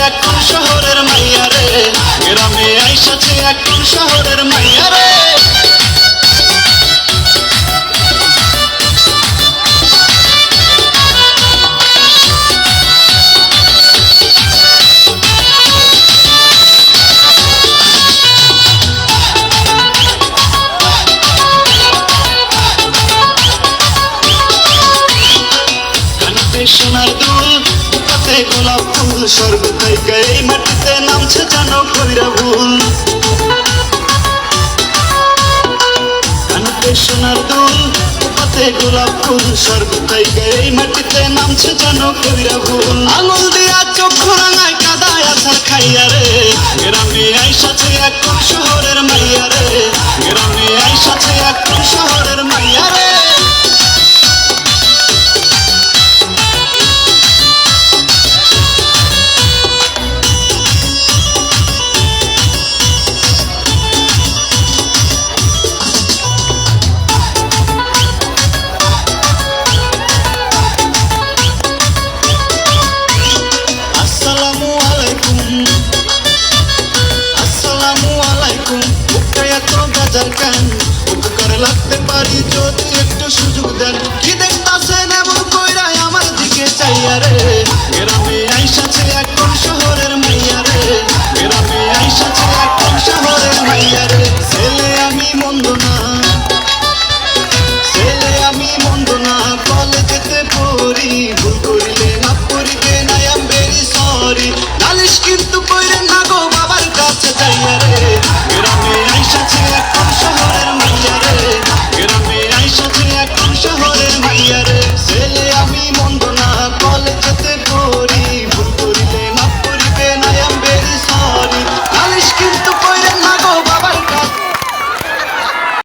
এখন শহরের মাইয়া রে, গ্রামে আইসাছে এখন শহরের মাইয়া রে। সোনার দুল পাতে গোলাপ ফুল, স্বর্গ থেকে এই মাটিতে নামছে জানো কইরা ভুল। কানতে সোনার দুল পাতে গোলাপ ফুল, স্বর্গ থেকে এই মাটিতে নামছে জানো কইরা ভুল। আঙুল দিয়া চক্ষু রাঙায় কাদায় আছাড় খাইয়া রে, গ্রামে আইসাছে এখন